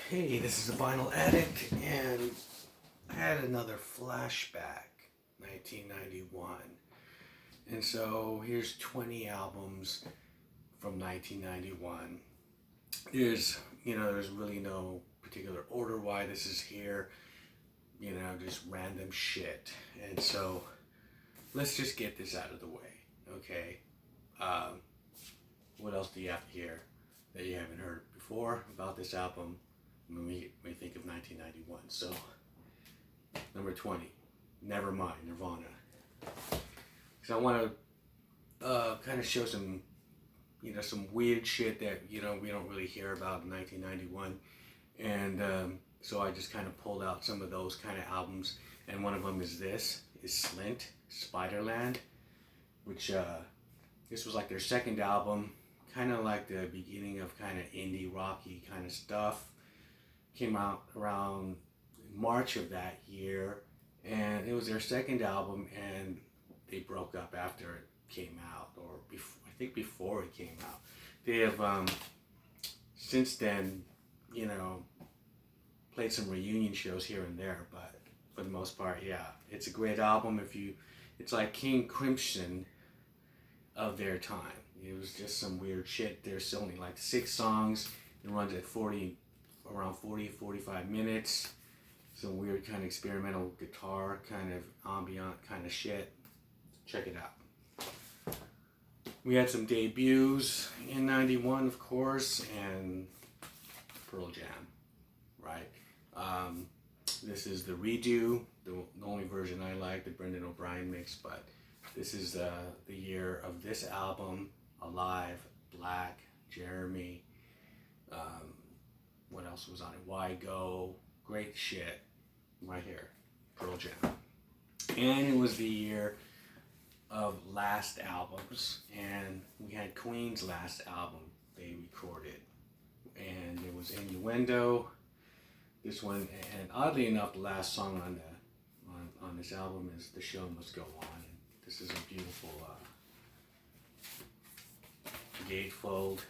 Hey, this is the Vinyl Addict, and I had another Flashback, 1991. And so here's 20 albums from 1991. There's really no particular order why this is here, just random shit. And so let's just get this out of the way, okay? What else do you have to hear that you haven't heard before about this album when we think of 1991? So, number 20, Nevermind, Nirvana. Because I want to kind of show some, some weird shit that, we don't really hear about in 1991. And so I just kind of pulled out some of those kind of albums. And one of them is Slint, Spiderland, which this was like their second album, kind of like the beginning of kind of indie rocky kind of stuff. Came out around March of that year, and it was their second album, and they broke up after it came out, or I think before it came out. They have since then, played some reunion shows here and there, but for the most part, yeah, it's a great album. It's like King Crimson of their time. It was just some weird shit. There's only like 6 songs. It runs at around 45 minutes. Some weird kind of experimental guitar, kind of ambient kind of shit. Check it out. We had some debuts in 91, of course, and Pearl Jam, right? This is the redo, the only version I like, the Brendan O'Brien mix, but this is the year of this album. Alive, Black, Jeremy, what else was on it? Why Go? Great shit. Right here. Pearl Jam. And it was the year of last albums. And we had Queen's last album they recorded. And it was Innuendo. This one, and oddly enough, the last song on this album is The Show Must Go On. And this is a beautiful gatefold.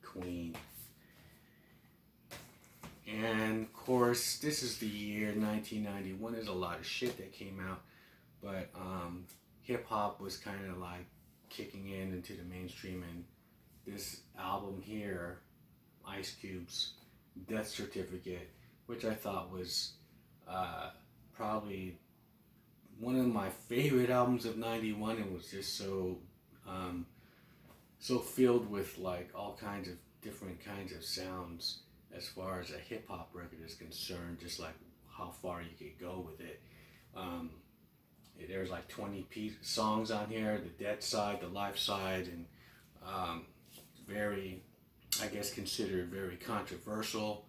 Queen. And of course, this is the year 1991. There's a lot of shit that came out, but hip hop was kind of like kicking into the mainstream, and this album here, Ice Cube's Death Certificate, which I thought was probably one of my favorite albums of 91. It was just so filled with like all kinds of different kinds of sounds as far as a hip hop record is concerned, just like how far you could go with it. There's like 20 songs on here, the dead side, the life side, and very, I guess, considered very controversial,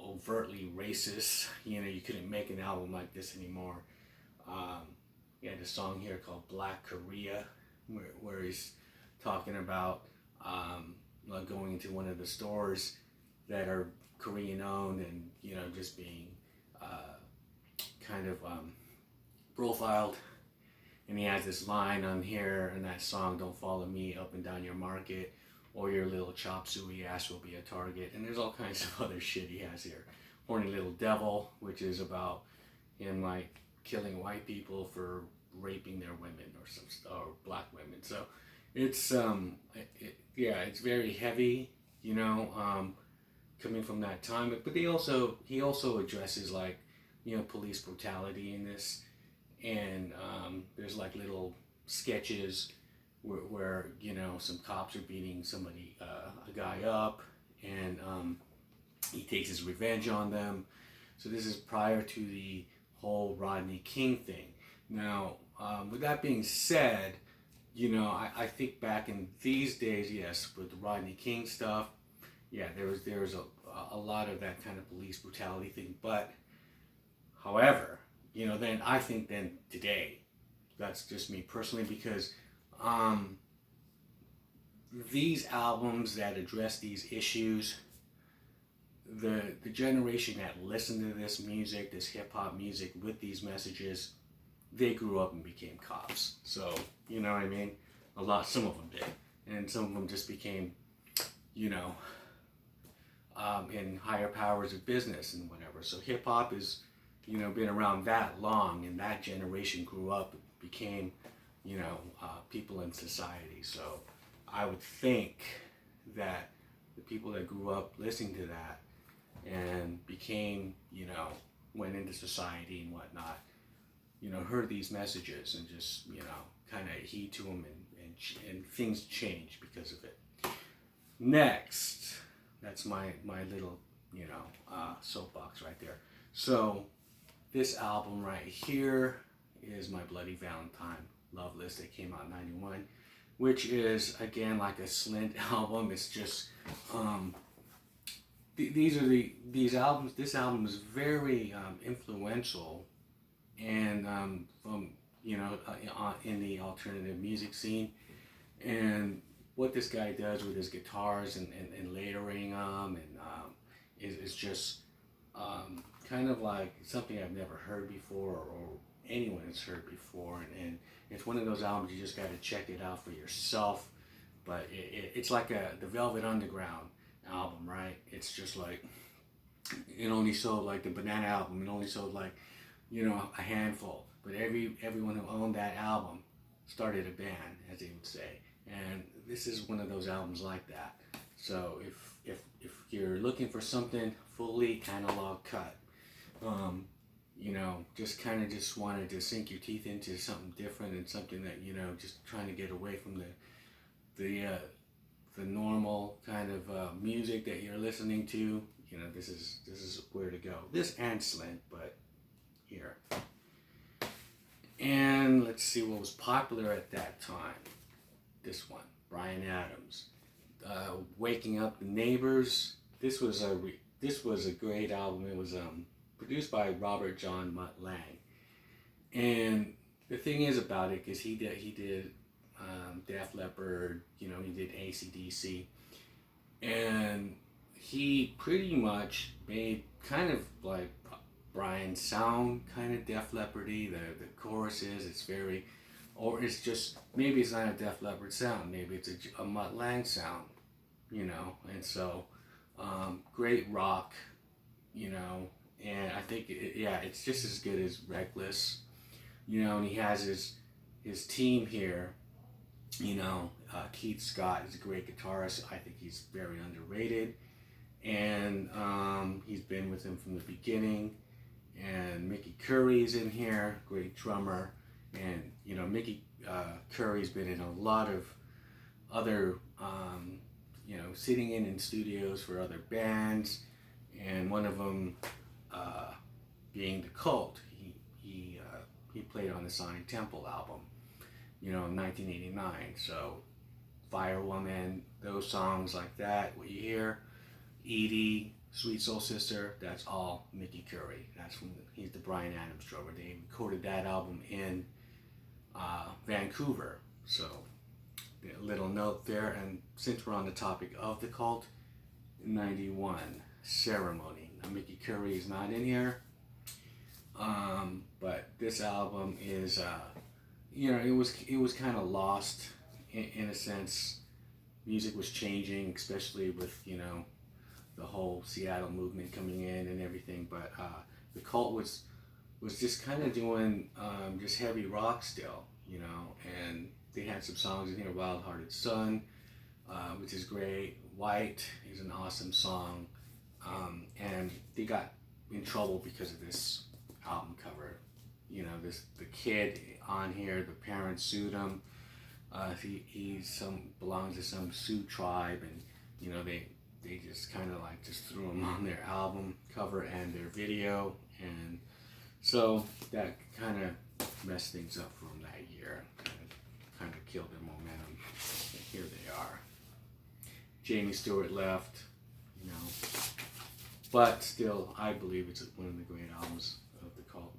overtly racist. You couldn't make an album like this anymore. You had a song here called Black Korea, where he's talking about going into one of the stores that are Korean owned, and just being kind of profiled. And he has this line on here in that song, "Don't follow me up and down your market, or your little chop suey ass will be a target." And there's all kinds of other shit he has here. Horny Little Devil, which is about him like killing white people for raping their women or black women. So it's it's very heavy, coming from that time. But he also addresses like police brutality in this, and there's like little sketches where some cops are beating a guy up, and he takes his revenge on them. So this is prior to the whole Rodney King thing. Now, with that being said, I think back in these days, yes, with the Rodney King stuff, yeah, there was a lot of that kind of police brutality thing. But, however, then I think then today, that's just me personally, because these albums that address these issues, the generation that listened to this music, this hip hop music with these messages, they grew up and became cops. So, you know what I mean? Some of them did. And some of them just became you know, in higher powers of business and whatever. So hip hop is, you know, been around that long, and that generation grew up, became, you know, people in society. So I would think that the people that grew up listening to that and became, you know, went into society and whatnot, you know, heard these messages and just, you know, kind of heed to them, and things change because of it. Next, that's my little, you know, soapbox right there. So this album right here is My Bloody Valentine Love List that came out in 91, which is, again, like a Slint album. It's just, these albums, this album is very influential, and from, you know, in the alternative music scene. And what this guy does with his guitars and layering them, and is just kind of like something I've never heard before, or anyone has heard before. And it's one of those albums you just got to check it out for yourself. But it's like the Velvet Underground album, right? It's just like, it only sold, like the Banana album, it only sold like, you know, a handful. But everyone who owned that album started a band, as they would say. And this is one of those albums like that. So if you're looking for something fully analog cut, you know, just kind of just wanted to sink your teeth into something different, and something that, you know, just trying to get away from the normal kind of music that you're listening to, you know, this is where to go. This and Slint, but here. And let's see what was popular at that time. This one, Bryan Adams, Waking Up the Neighbors. This was a great album. It was produced by Robert John Mutt Lang. And the thing is about it, is he did Def Leppard, you know, he did AC/DC, and he pretty much made kind of like Brian's sound, kind of Def Leppard-y. The choruses, it's very, or it's just, maybe it's not a Def Leppard sound, maybe it's a Mutt Lang sound, you know. And so great rock, you know. And I think it's just as good as Reckless, you know. And he has his team here, you know. Keith Scott is a great guitarist. I think he's very underrated, and he's been with him from the beginning. And Mickey Curry's in here, great drummer. And, you know, Mickey Curry's been in a lot of other, you know, sitting in studios for other bands, and one of them being The Cult. He played on the Sonic Temple album, you know, in 1989. So Firewoman, those songs like that, what you hear, Edie, Sweet Soul Sister, that's all Mickey Curry. He's the Bryan Adams drummer. They recorded that album in Vancouver. So a little note there. And since we're on the topic of The Cult, 91, Ceremony. Now Mickey Curry is not in here, but this album is, you know, it was kind of lost in a sense. Music was changing, especially with, you know, the whole Seattle movement coming in and everything. But The Cult was just kind of doing just heavy rock still, you know. And they had some songs in here, Wild Hearted Son, which is great. White is an awesome song. And they got in trouble because of this album cover. You know, the kid on here, the parents sued him. He belongs to some Sioux tribe, and, you know, they just kind of like just threw him on their album cover and their video, and so that kind of messed things up for them that year. Kind of killed their momentum. And here they are. Jamie Stewart left, you know, but still, I believe it's one of the great albums of The Cult.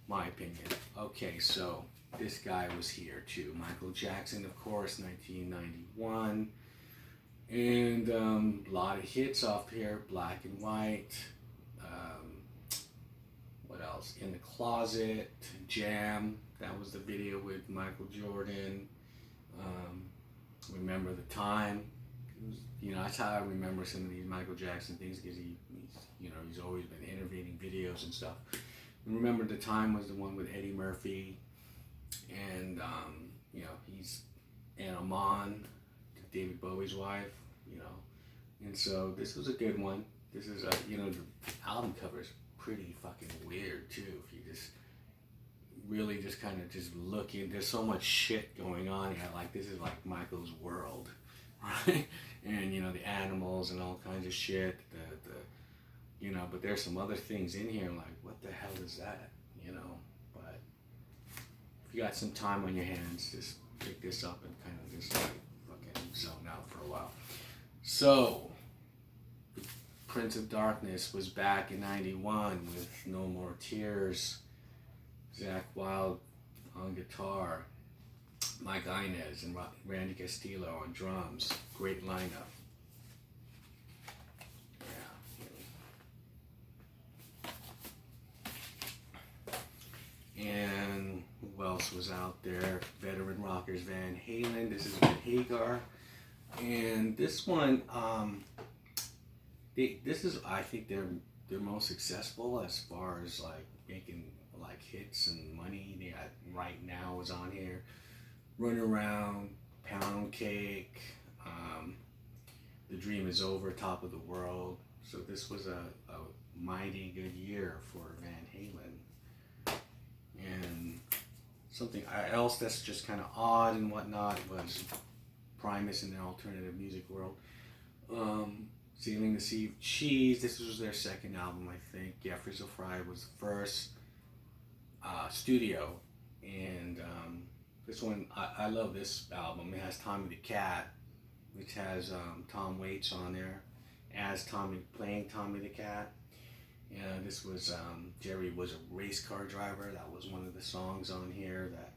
My opinion. Okay, so this guy was here too. Michael Jackson, of course, 1991. And a lot of hits off here. Black and White. What else? In the Closet. Jam. That was the video with Michael Jordan. Remember the Time. you know, that's how I remember some of these Michael Jackson things because he's always been intervening videos and stuff. And remember the time was the one with Eddie Murphy and he's and Amon, David Bowie's wife, and so this was a good one. This is the album cover is pretty fucking weird too. If you just really just kind of just looking, there's so much shit going on here. Like this is like Michael's world, right? And the animals and all kinds of shit. But there's some other things in here. Like what the hell is that? But if you got some time on your hands, just pick this up and kind of just like fucking zone out for a while. So, Prince of Darkness was back in '91 with No More Tears, Zakk Wylde on guitar, Mike Inez and Randy Castillo on drums. Great lineup. And who else was out there? Veteran rockers Van Halen. This is with Hagar. And this one, this is, I think they're most successful as far as like making like hits and money. They got Right Now is on here, Run Around, Pound Cake, The Dream Is Over, Top of the World. So this was a mighty good year for Van Halen. And something else that's just kind of odd and whatnot was Primus in the alternative music world. Sealing the Sea of Cheese, this was their second album, I think. Yeah, Frizzle Fry was the first studio. And this one, I love this album. It has Tommy the Cat, which has Tom Waits on there as Tommy, playing Tommy the Cat. And this was, Jerry was a race car driver. That was one of the songs on here. That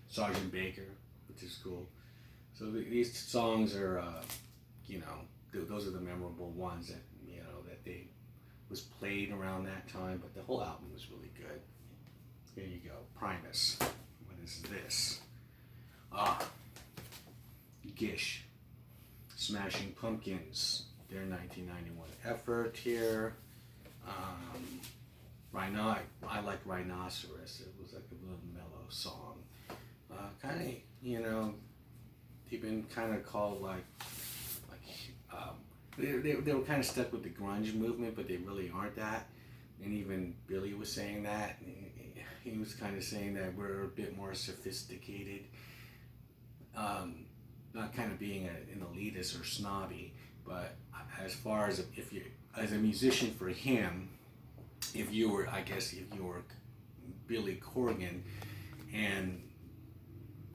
Sergeant Baker, which is cool. So these songs are, those are the memorable ones that, that they was played around that time. But the whole album was really good. Here you go, Primus. What is this? Gish. Smashing Pumpkins. Their 1991 effort here. I like Rhinoceros. It was like a little mellow song. They've been kind of called they were kind of stuck with the grunge movement, but they really aren't that. And even Billy was saying that. He was kind of saying that we're a bit more sophisticated, not kind of being an elitist or snobby, but as far as if you as a musician for him, if you were Billy Corgan and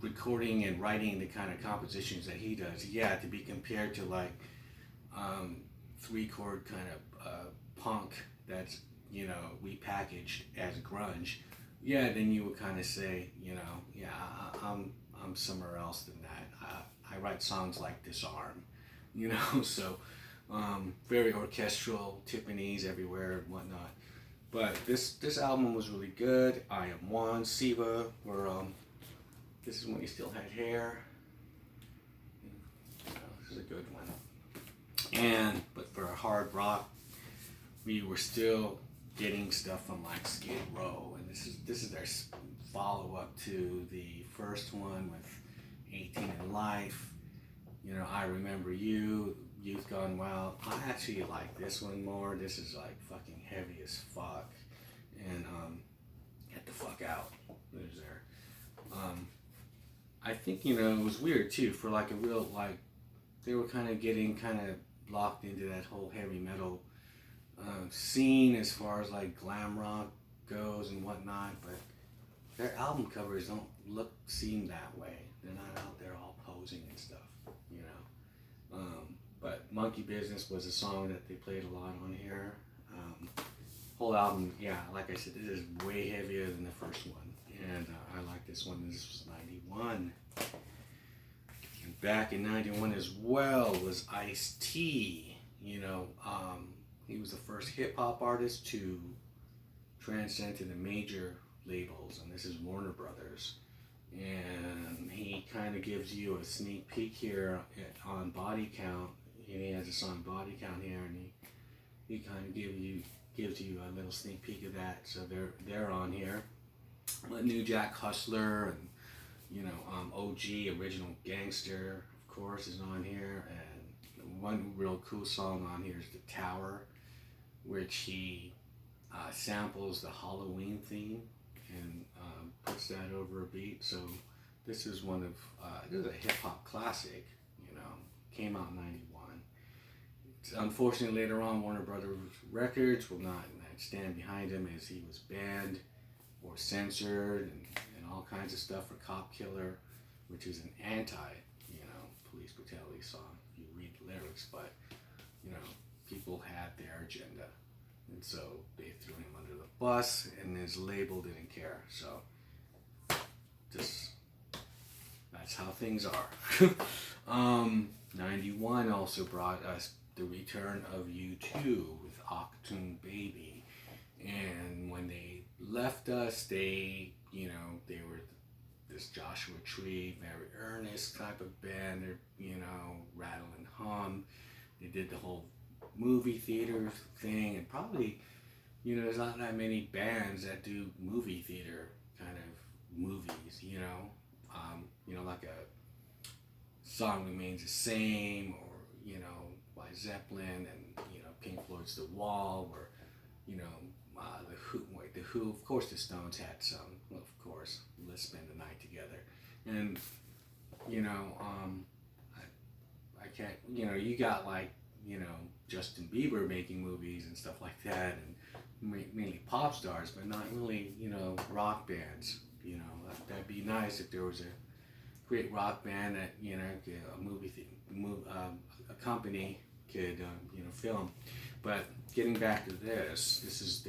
recording and writing the kind of compositions that he does, to be compared to like 3-chord kind of punk that's repackaged as grunge, then you would kind of say, I'm somewhere else than that. I write songs like Disarm, so very orchestral, timpanis everywhere and whatnot. But this album was really good. I Am One, Siva, where this is when he still had hair. This is a good one. But for hard rock, we were still getting stuff from like Skid Row, and this is their follow up to the first one with 18 in Life. I Remember You, Youth Gone Wild. I actually like this one more. This is like fucking heavy as fuck, and Get the Fuck Out. There's there. I think it was weird too for like a real like they were kind of getting locked into that whole heavy metal scene as far as like glam rock goes and whatnot, but their album covers don't seem that way. They're not out there all posing and stuff, but Monkey Business was a song that they played a lot on here. Whole album, like I said, this is way heavier than the first one, and I like this one. This was 91. And back in 91 as well was Ice-T. He was the first hip-hop artist to transcend to the major labels, and this is Warner Brothers. and he kind of gives you a sneak peek here on Body Count. He has a song Body Count here, and he kind of gives you a little sneak peek of that. So they're on here. New Jack Hustler and OG Original Gangster, of course, is on here. And one real cool song on here is The Tower, which he samples the Halloween theme and puts that over a beat. So this is this is a hip hop classic. Came out in '91. Unfortunately, later on, Warner Brothers Records will not stand behind him, as he was banned or censored and all kinds of stuff for Cop Killer, which is an anti police brutality song if you read the lyrics. But people had their agenda, and so they threw him under the bus, and his label didn't care. So that's how things are. 91 also brought us the return of U2 with Octoon Baby. And when they left us, they were this Joshua Tree, very earnest type of band. They're, rattle and hum. They did the whole movie theater thing, and probably, there's not that many bands that do movie theater kind of movies, like a Song Remains the Same, or, by Zeppelin, and, Pink Floyd's The Wall, or, the Who, of course the Stones had some, well, of course, Let's Spend the Night Together. And, I can't, you got Justin Bieber making movies and stuff like that, and mainly pop stars, but not really, rock bands. That'd be nice if there was a great rock band that, a company could, film. But getting back to this is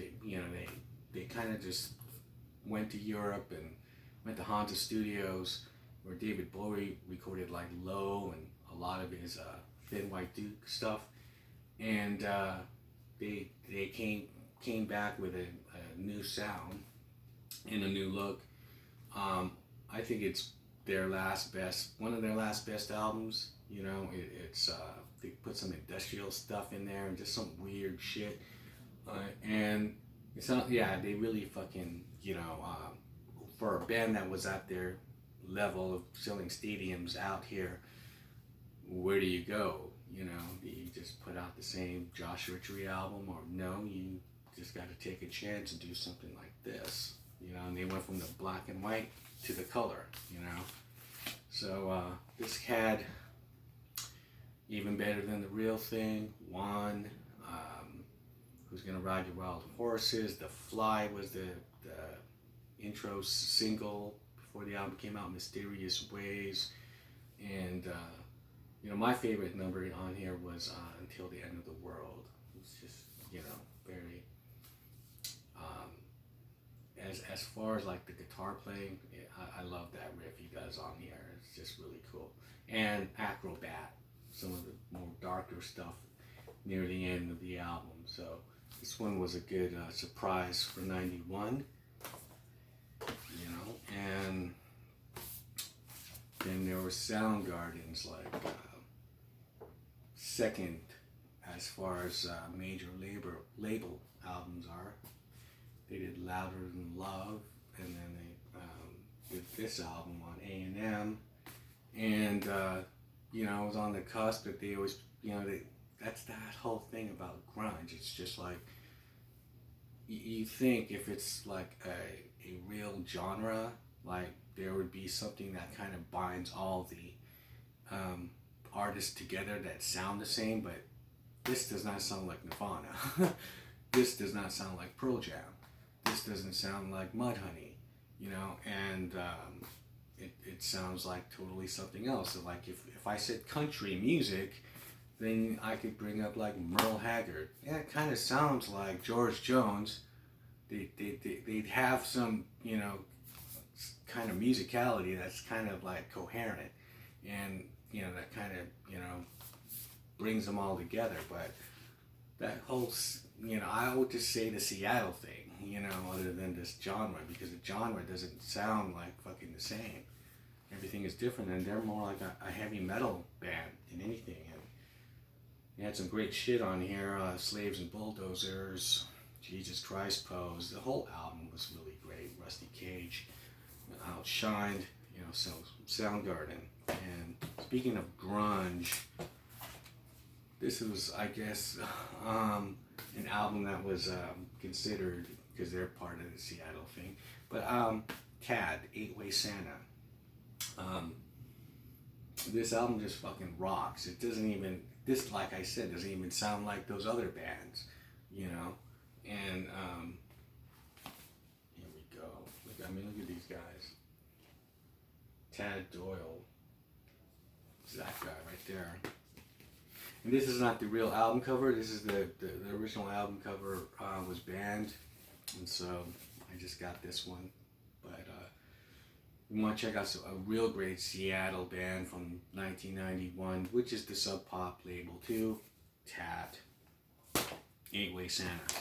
they kind of just went to Europe and went to Honda Studios, where David Bowie recorded Low and a lot of his Thin White Duke stuff, and they came back with a new sound and a new look. I think it's one of their last best albums. It's they put some industrial stuff in there and just some weird shit, and it's not. Yeah, they really fucking for a band that was at their level of filling stadiums out here. Where do you go? Do you just put out the same Joshua Tree album, or no? You just got to take a chance and do something like this. And they went from the black and white to the color. So this had Even Better Than the Real Thing, One, Who's Gonna Ride Your Wild Horses, The Fly was the intro single before the album came out, Mysterious Ways, and my favorite number on here was Until the End of the World. It's just very as far as the guitar playing, I love that riff he does on here. It's just really cool. And Acrobat, some of the more darker stuff near the end of the album. So this one was a good surprise for '91. And then there were Soundgarden's second as far as major label albums are. They did Louder Than Love, and then they did this album on A&M, and it was on the cusp. But they always, that's that whole thing about grunge. It's just you think if it's a real genre, there would be something that kind of binds all the artists together that sound the same, but this does not sound like Nirvana. This does not sound like Pearl Jam. This doesn't sound like Mudhoney, and it sounds like totally something else. So if I said country music, then I could bring up Merle Haggard. Yeah, it kind of sounds like George Jones. They'd have some, kind of musicality that's kind of coherent, and that kind of brings them all together. But that whole I would just say the Seattle thing, other than this genre, because the genre doesn't sound fucking the same. everything is different, and they're more like a heavy metal band than anything. And they had some great shit on here, Slaves and Bulldozers, Jesus Christ Pose. The whole album was really great. Rusty Cage, Outshined, so Soundgarden. And speaking of grunge, this was, I guess, an album that was considered, because they're part of the Seattle thing, but Cad, Eight Way Santa. This album just fucking rocks. It doesn't even, this, like I said, doesn't even sound like those other bands, and here we go. Look at these guys. Tad Doyle. It's that guy right there. And this is not the real album cover. This is the original album cover was banned, and so I just got this one. But you want to check out a real great Seattle band from 1991, which is the Sub Pop label too, Tad, Eight Way Santa.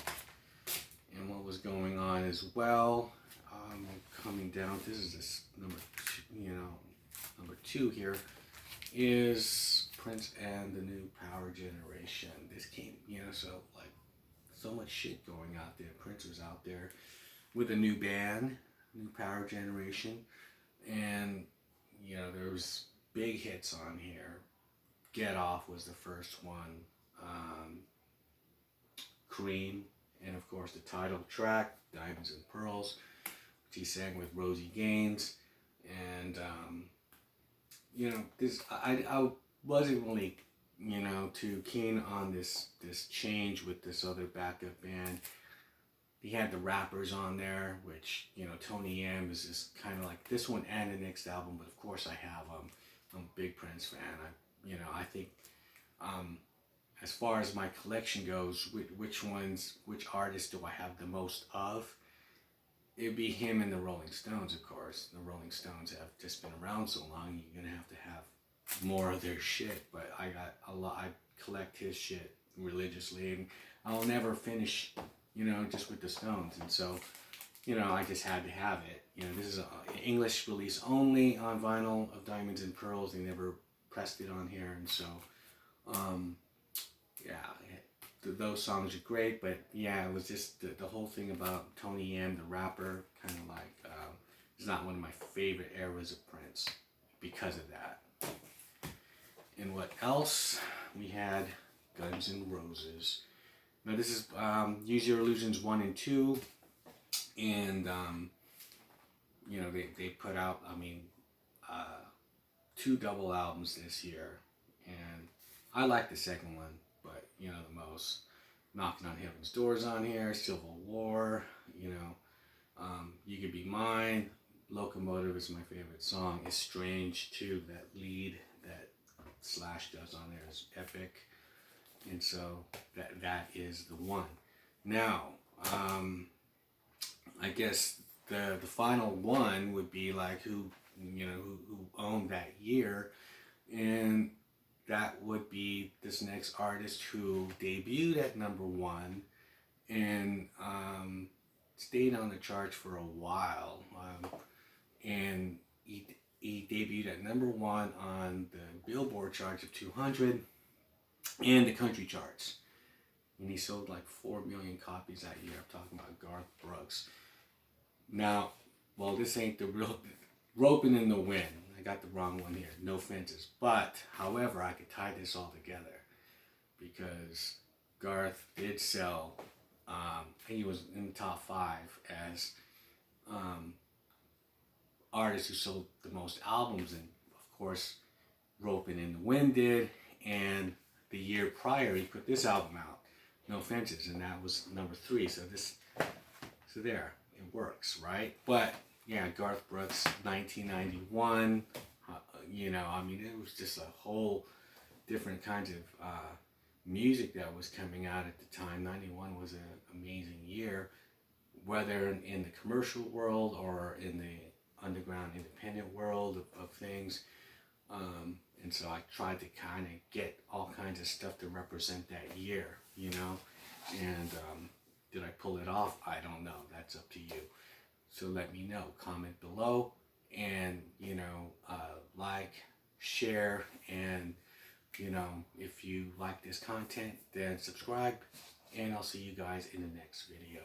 And what was going on as well, coming down, this is this number two here, is Prince and the New Power Generation. This came, so much shit going out there. Prince was out there with a new band, New Power Generation, and there was big hits on here. Get Off was the first one, Cream, and of course the title track, Diamonds and Pearls, which he sang with Rosie Gaines. And this, I wasn't really too keen on this change with this other backup band. He had the rappers on there, which Tony M is just kind of like this one and the next album. But of course I have I'm a big Prince fan. I think as far as my collection goes, which artists do I have the most of? It'd be him and the Rolling Stones, of course. The Rolling Stones have just been around so long, you're gonna have to have more of their shit. But I got a lot. I collect his shit religiously, and I'll never finish, just with the Stones. And so, I just had to have it. This is an English release only on vinyl of Diamonds and Pearls. They never pressed it on here, and so, those songs are great, but it was just the whole thing about Tony M, the rapper, kind of like, is not one of my favorite eras of Prince because of that. And what else? We had Guns N' Roses. Now this is Use Your Illusions 1 and 2, and they put out, 2 double albums this year, and I like the second one, but the most. Knocking on Heaven's Door's on here, Civil War, You Could Be Mine, Locomotive is my favorite song. It's Strange too, that lead that Slash does on there is epic, and so that is the one. Now, I guess the final one would be like who owned that year, and that would be this next artist who debuted at number 1 and stayed on the charts for a while. And he debuted at number 1 on the Billboard charts of 200 and the country charts. And he sold like 4 million copies that year. I'm talking about Garth Brooks. Now, this ain't the real Roping in the Wind. I got the wrong one here. No Fences. But, however, I could tie this all together because Garth did sell. He was in the top 5 as artists who sold the most albums, and of course, Roping in the Wind did. And the year prior, he put this album out, No Fences, and that was number 3. So there, it works, right? But yeah, Garth Brooks, 1991. It was just a whole different kinds of music that was coming out at the time. 91 was an amazing year, whether in the commercial world or in the underground independent world of things. And so I tried to kind of get all kinds of stuff to represent that year, and did I pull it off? I don't know. That's up to you. So let me know. Comment below. and like, share, and if you like this content, then subscribe, and I'll see you guys in the next video.